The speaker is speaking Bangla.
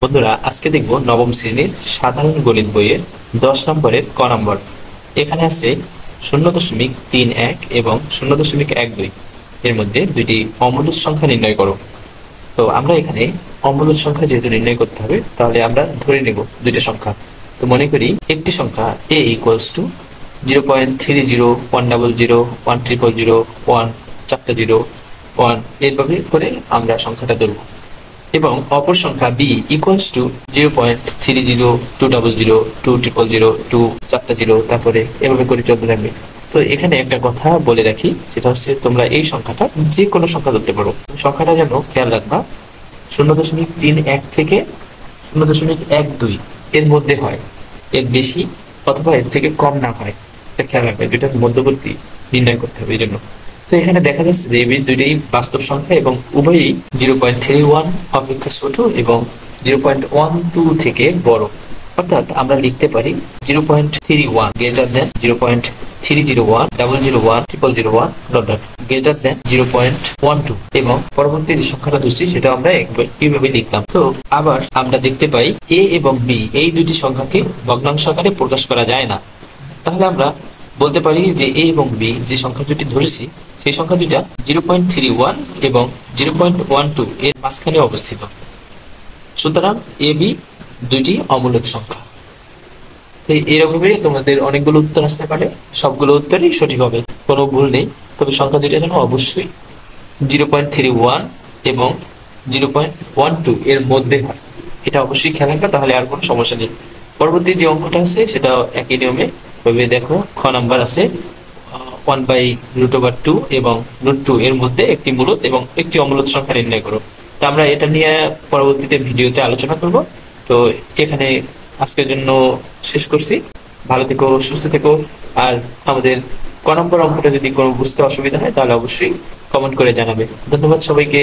বন্ধুরা, আজকে দেখব নবম শ্রেণীর সাধারণ গণিত বইয়ের 10 নম্বরের ক নম্বর। এখানে আছে 0.31 এবং 0.12 এর মধ্যে দুইটি অমূলদ সংখ্যা নির্ণয় করো। তো আমরা এখানে অমূলদ সংখ্যা যেহেতু নির্ণয় করতে হবে, তাহলে আমরা ধরে নেব দুইটা সংখ্যা। তো মনে করি একটি সংখ্যা a ইকুয়ালস টু 0.30 100 1000 1 চারটা 0 1 এইভাবে করে আমরা সংখ্যাটা ধরবো, এবং অপর সংখ্যা b ইকুয়ালস টু 0.30 200 2000 2 চারটা 0 তারপরে এভাবে করে চলতে থাকবে। তো এখানে একটা কথা বলে রাখি, সেটা হচ্ছে তোমরা এই সংখ্যাটা যে কোনো সংখ্যা ধরতে পারো। সংখ্যাটা যেন খেয়াল রাখবা 0.31 থেকে 0.12 এর মধ্যে হয়, এর বেশি অথবা এর থেকে কম না হয়, এটা খেয়াল রাখবে। দুইটার মধ্যবর্তী নির্ণয় করতে হবে এই জন্য। তো এখানে দেখা যাচ্ছে যে এই দুইটাই বাস্তব সংখ্যা এবং উভয়ই 0.31 অপেক্ষা ছোট এবং 0.12 থেকে বড়। অর্থাৎ আমরা লিখতে পারি 0.31 গ্রেটার দেন 0.301 001 001 গ্রেটার দেন 0.12, এবং পরবর্তী যে সংখ্যাটা ধরছি সেটা আমরা এইভাবে লিখলাম। তো আবার আমরা দেখতে পাই a এবং b এই দুইটি সংখ্যাকে ভগ্নাংশ আকারে প্রকাশ করা যায় না। তাহলে আমরা বলতে পারি যে a এবং b যে সংখ্যা দুটি ধরেছি সেই সংখ্যা দুইটা 0.31 এবং 0.12 এর মাঝখানে অবস্থিত। সুতরাং a b দুইটি অমূলদ সংখ্যা। এরকমভাবে তোমাদের অনেকগুলো উত্তর আসতে পারে, সবগুলো উত্তরই সঠিক হবে, কোনো ভুল নেই। তবে সংখ্যা দুইটা যেন অবশ্যই 0.31 এবং 0.12 এর মধ্যে হয়, এটা অবশ্যই খেয়াল রাখবে, তাহলে আর কোনো সমস্যা নেই। পরবর্তী যে অঙ্কটা আছে সেটা একই নিয়মে তবে দেখো, খ নাম্বার আছে 1/√2 এবং √2 এর মধ্যে একটি মূলদ এবং একটি অমূলদ সংখ্যা নির্ণয় করো। তো আমরা এটা নিয়ে পরবর্তীতে ভিডিওতে আলোচনা করব। তো এখানে আজকের জন্য শেষ করছি। ভালো থেকো, সুস্থ থেকো। আর আমাদের ক নম্বর অঙ্কটা যদি কোনো বুঝতে অসুবিধা হয় তাহলে অবশ্যই কমেন্ট করে জানাবে। ধন্যবাদ সবাইকে।